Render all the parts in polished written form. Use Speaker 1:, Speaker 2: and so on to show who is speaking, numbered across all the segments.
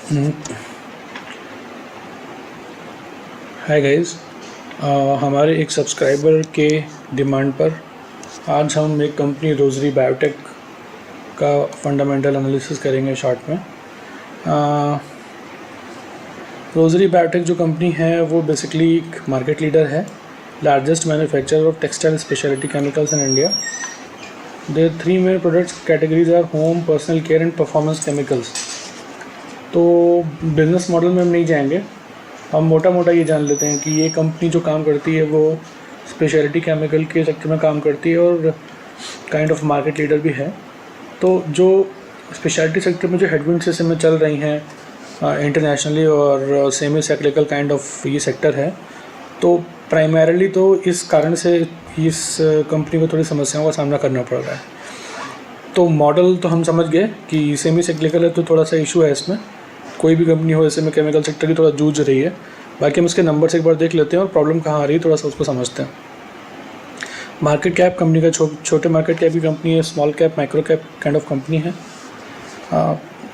Speaker 1: Hi guys, हमारे एक subscriber के डिमांड पर आज हम एक कंपनी रोज़री बायोटेक का फंडामेंटल एनालिसिस करेंगे शॉर्ट में। रोज़री बायोटेक जो कंपनी है वो बेसिकली एक मार्केट लीडर है, largest manufacturer of textile speciality chemicals in India. Their 3 main products categories are home, personal care and performance chemicals. तो बिज़नेस मॉडल में हम नहीं जाएंगे, हम मोटा मोटा ये जान लेते हैं कि ये कंपनी जो काम करती है वो स्पेशलिटी केमिकल के सेक्टर में काम करती है और काइंड ऑफ मार्केट लीडर भी है। तो जो स्पेशलिटी सेक्टर में जो हेडविंड से में चल रही हैं इंटरनेशनली और सेमी साइक्लिकल काइंड ऑफ ये सेक्टर है, तो प्राइमरीली तो इस कारण से इस कंपनी को थोड़ी समस्याओं का सामना करना पड़ रहा है। तो मॉडल तो हम समझ गए कि सेमी साइक्लिकल है, तो थोड़ा सा इशू है इसमें। कोई भी कंपनी हो ऐसे में केमिकल सेक्टर की थोड़ा जूझ रही है। बाकी हम इसके नंबर से एक बार देख लेते हैं और प्रॉब्लम कहाँ आ रही है थोड़ा सा उसको समझते हैं। मार्केट कैप कंपनी का छोटे मार्केट कैप की कंपनी है, small cap micro cap kind of company है।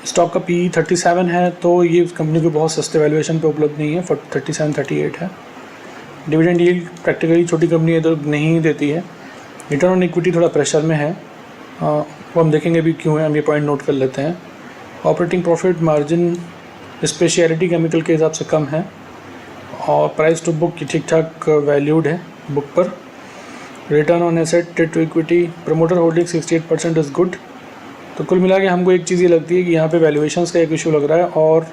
Speaker 1: स्टॉक का PE 37 है, तो ये कंपनी को बहुत सस्ते वैल्यूएशन पे उपलब्ध नहीं है, 37-38 है। डिविडेंड यील्ड प्रैक्टिकली छोटी कंपनी है तो नहीं देती है। रिटर्न ऑन इक्विटी थोड़ा प्रेशर में है, वो हम देखेंगे भी क्यों है, हम ये पॉइंट नोट कर लेते हैं। Operating profit margin speciality chemical के हिसाब से कम है और प्राइस टू बुक ठीक ठाक वैल्यूड है बुक पर। Return on asset to equity, promoter holding 68% is good. तो कुल मिला के हमको एक चीज़ ये लगती है कि यहाँ पे वैल्यूएशंस का एक इशू लग रहा है और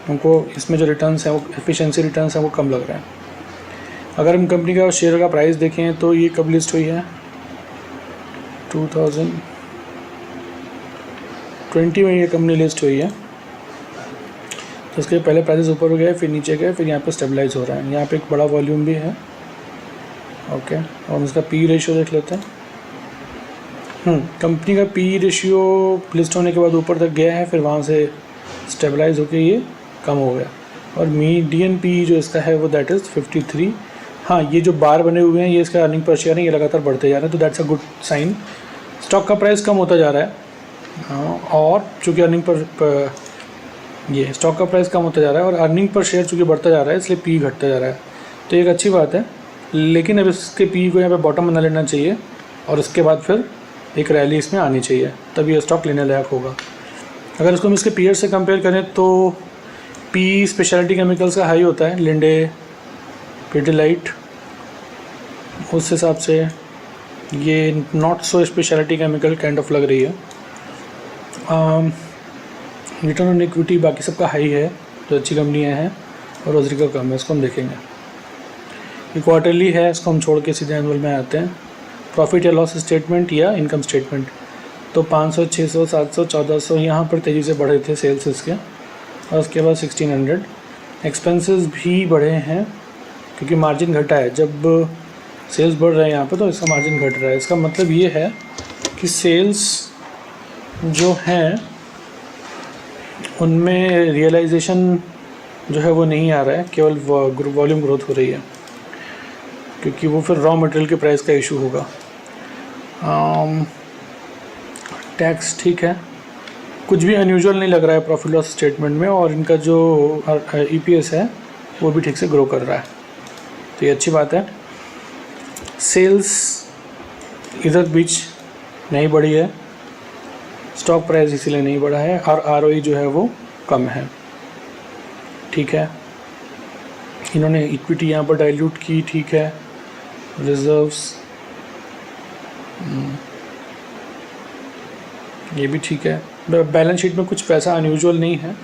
Speaker 1: हमको इसमें जो रिटर्न्स हैं वो एफिशिएंसी रिटर्न्स हैं वो कम लग रहे हैं। अगर हम कंपनी का शेयर का प्राइस देखें तो ये कब लिस्ट हुई है, 2020 में ये कंपनी लिस्ट हुई है। तो उसके पहले प्राइसेस ऊपर हो गए, फिर नीचे गए, फिर यहाँ पे स्टेबलाइज हो रहा है। यहाँ पे एक बड़ा वॉल्यूम भी है। ओके, और हम इसका PE रेशियो देख लेते हैं। कंपनी का PE रेशियो लिस्ट होने के बाद ऊपर तक गया है, फिर वहाँ से स्टेबलाइज होकर ये कम हो गया। और मीडियन PE जो इसका है वो दैट इज़ 53। हाँ, ये जो बार बने हुए हैं ये इसका अर्निंग पर शेयर है, ये लगातार बढ़ते जा रहे हैं, तो that's a good sign. Stock का प्राइस कम होता जा रहा है और चूँकि अर्निंग पर ये स्टॉक का प्राइस कम होता जा रहा है और अर्निंग पर शेयर चूँकि बढ़ता जा रहा है, इसलिए PE घटता जा रहा है, तो एक अच्छी बात है। लेकिन अब इसके PE को यहाँ पे बॉटम बना लेना चाहिए और उसके बाद फिर एक रैली इसमें आनी चाहिए, तभी ये स्टॉक लेने लायक होगा। अगर इसको हम इसके पीयर से कंपेयर करें तो PE स्पेशलिटी केमिकल्स का हाई होता है, लिंडे, पिडिलाइट, उस हिसाब से ये not so speciality chemical kind of लग रही है। रिटर्न ऑन इक्विटी बाकी सबका हाई है, तो अच्छी कंपनियाँ हैं, और रोज़री का कम है, इसको हम देखेंगे। ये क्वार्टरली है, इसको हम छोड़ के सीधे एनुअल में आते हैं। प्रॉफिट या लॉस स्टेटमेंट या इनकम स्टेटमेंट, तो 500, 600, 700, 1400 यहाँ पर तेज़ी से बढ़े थे सेल्स इसके, और उसके बाद 1600। एक्सपेंसेस भी बढ़े हैं क्योंकि मार्जिन घटा है। जब सेल्स बढ़ रहे हैं यहाँ पर तो इसका मार्जिन घट रहा है। इसका मतलब ये है कि सेल्स जो हैं उनमें रियलाइजेशन जो है वो नहीं आ रहा है, केवल वॉल्यूम ग्रोथ हो रही है, क्योंकि वो फिर रॉ मटेरियल के प्राइस का इशू होगा। टैक्स ठीक है, कुछ भी अनयूजुअल नहीं लग रहा है प्रॉफिट लॉस स्टेटमेंट में, और इनका जो EPS है वो भी ठीक से ग्रो कर रहा है, तो ये अच्छी बात है। सेल्स इधर बीच नहीं बढ़ी है, स्टॉक प्राइस इसीलिए नहीं बढ़ा है, और ROE जो है वो कम है, ठीक है। इन्होंने इक्विटी यहाँ पर डाइल्यूट की, ठीक है। रिजर्व्स ये भी ठीक है। बैलेंस शीट में कुछ पैसा अनयूजुअल नहीं है,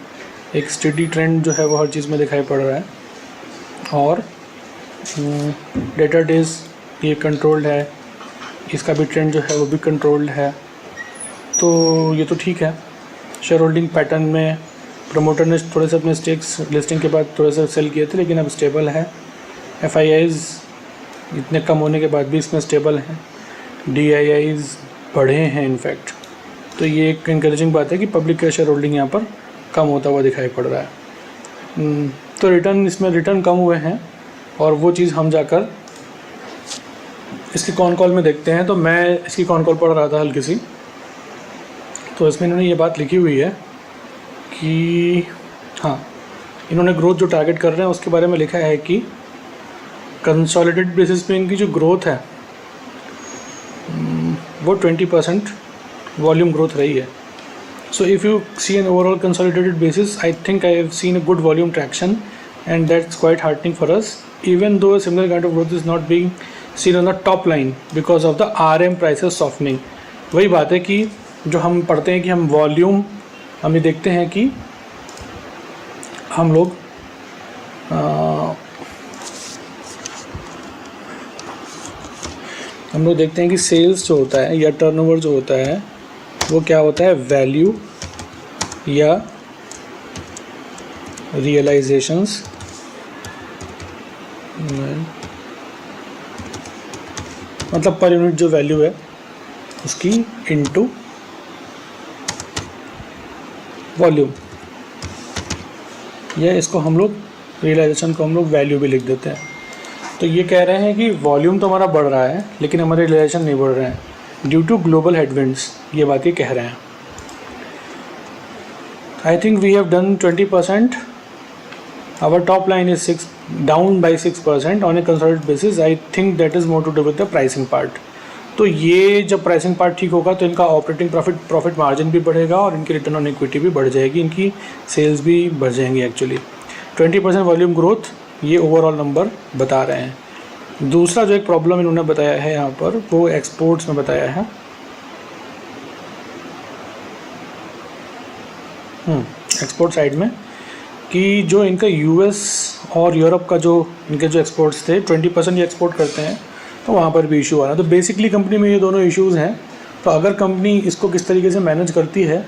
Speaker 1: एक स्टेडी ट्रेंड जो है वो हर चीज़ में दिखाई पड़ रहा है, और डेटा डेज ये कंट्रोल्ड है, इसका भी ट्रेंड जो है वो भी कंट्रोल्ड है, तो ये तो ठीक है। शेयर होल्डिंग पैटर्न में प्रमोटर ने थोड़े से अपने स्टेक्स लिस्टिंग के बाद थोड़े से सेल किए थे, लेकिन अब स्टेबल है। FIIs इतने कम होने के बाद भी इसमें स्टेबल हैं। DIIs बढ़े हैं इनफैक्ट, तो ये एक इनकरेजिंग बात है कि पब्लिक का शेयर होल्डिंग यहाँ पर कम होता हुआ दिखाई पड़ रहा है। तो इसमें रिटर्न कम हुए हैं, और वो चीज़ हम जाकर इसकी कॉल में देखते हैं। तो मैं इसकी कॉल पढ़ रहा था हल्की सी, तो इसमें इन्होंने ये बात लिखी हुई है कि हाँ, इन्होंने ग्रोथ जो टारगेट कर रहे हैं उसके बारे में लिखा है कि कंसोलिडेटेड बेसिस पे इनकी जो ग्रोथ है वो 20% वॉल्यूम ग्रोथ रही है. So if you see an overall consolidated basis, I think I have seen a good volume traction, and that's quite heartening for us, even though a similar kind of growth is not being seen on the top line because of the RM prices softening. वही बात है कि जो हम पढ़ते हैं कि हम वॉल्यूम हम ये देखते हैं कि हम लोग देखते हैं कि सेल्स जो होता है या टर्नओवर जो होता है वो क्या होता है, वैल्यू या रियलाइजेशंस मतलब पर यूनिट जो वैल्यू है उसकी इनटू वॉल्यूम, या इसको हम लोग रियलाइजेशन को हम लोग वैल्यू भी लिख देते हैं. तो ये कह रहे हैं कि वॉल्यूम तो हमारा बढ़ रहा है लेकिन हमारे रियलाइजेशन नहीं बढ़ रहे हैं ड्यू टू ग्लोबल हेडविंड्स. ये बात ये कह रहे हैं. I think we have done 20%. Our top line is down by 6% on a consolidated basis. I think that is more to do with the pricing part. तो ये जब प्राइसिंग पार्ट ठीक होगा तो इनका ऑपरेटिंग प्रॉफिट मार्जिन भी बढ़ेगा और इनकी रिटर्न ऑन इक्विटी भी बढ़ जाएगी, इनकी सेल्स भी बढ़ जाएंगी. एक्चुअली 20% वॉल्यूम ग्रोथ ये ओवरऑल नंबर बता रहे हैं. दूसरा जो एक प्रॉब्लम इन्होंने बताया है यहाँ पर वो एक्सपोर्ट्स में बताया है. एक्सपोर्ट साइड में कि जो इनका यूएस और यूरोप का जो इनके जो एक्सपोर्ट्स थे 20% ये एक्सपोर्ट करते हैं, तो वहाँ पर भी इशू आ रहा है. तो बेसिकली कंपनी में ये दोनों इश्यूज़ हैं. तो अगर कंपनी इसको किस तरीके से मैनेज करती है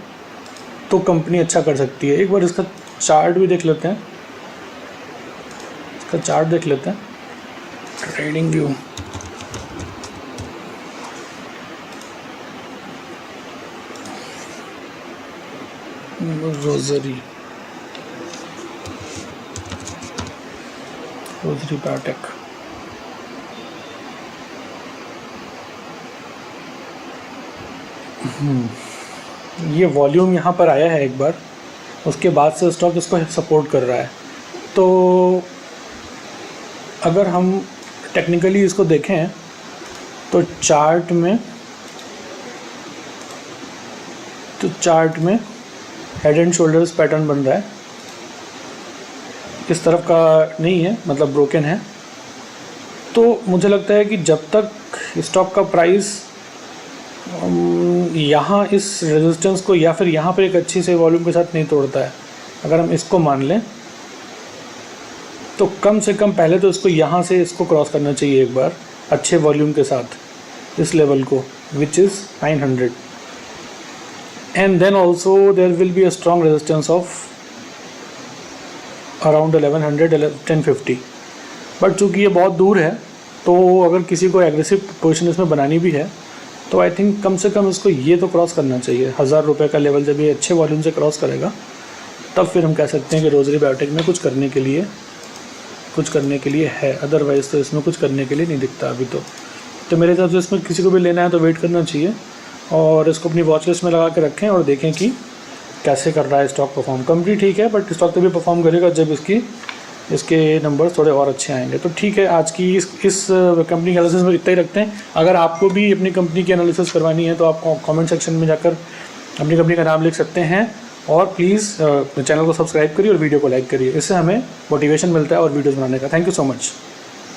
Speaker 1: तो कंपनी अच्छा कर सकती है. एक बार इसका चार्ट भी देख लेते हैं. इसका चार्ट देख लेते हैं. Trading view rosary biotech. ये वॉल्यूम यहाँ पर आया है एक बार, उसके बाद से स्टॉक इसको सपोर्ट कर रहा है. तो अगर हम टेक्निकली इसको देखें तो चार्ट में हेड एंड शोल्डर्स पैटर्न बन रहा है. इस तरफ का नहीं है, मतलब ब्रोकन है. तो मुझे लगता है कि जब तक स्टॉक का प्राइस यहाँ इस रेजिस्टेंस को या फिर यहाँ पर एक अच्छी से वॉल्यूम के साथ नहीं तोड़ता है, अगर हम इसको मान लें तो कम से कम पहले तो इसको यहाँ से इसको क्रॉस करना चाहिए एक बार अच्छे वॉल्यूम के साथ इस लेवल को, which is 900, and then also there will be a strong resistance of around 1100-1050. But चूँकि ये बहुत दूर है तो अगर किसी को एग्रेसिव पोजीशन इसमें बनानी भी है तो आई थिंक कम से कम इसको ये तो क्रॉस करना चाहिए. 1000 रुपये का लेवल जब ये अच्छे वॉल्यूम से क्रॉस करेगा तब फिर हम कह सकते हैं कि रोजरी बायोटेक में कुछ करने के लिए है. अदरवाइज़ तो इसमें कुछ करने के लिए नहीं दिखता अभी. तो मेरे हिसाब से इसमें किसी को भी लेना है तो वेट करना चाहिए और इसको अपनी वॉच लिस्ट में लगा के रखें और देखें कि कैसे कर रहा है स्टॉक परफॉर्म. कंपनी ठीक है बट स्टॉक तभी परफॉर्म करेगा जब इसके नंबर थोड़े और अच्छे आएंगे. तो ठीक है, आज की इस कंपनी के एनालिसिस में इतना ही रखते हैं. अगर आपको भी अपनी कंपनी की एनालिसिस करवानी है तो आप कमेंट सेक्शन में जाकर अपनी कंपनी का नाम लिख सकते हैं और प्लीज़ चैनल को सब्सक्राइब करिए और वीडियो को लाइक करिए. इससे हमें मोटिवेशन मिलता है और वीडियोज़ बनाने का. Thank you so much.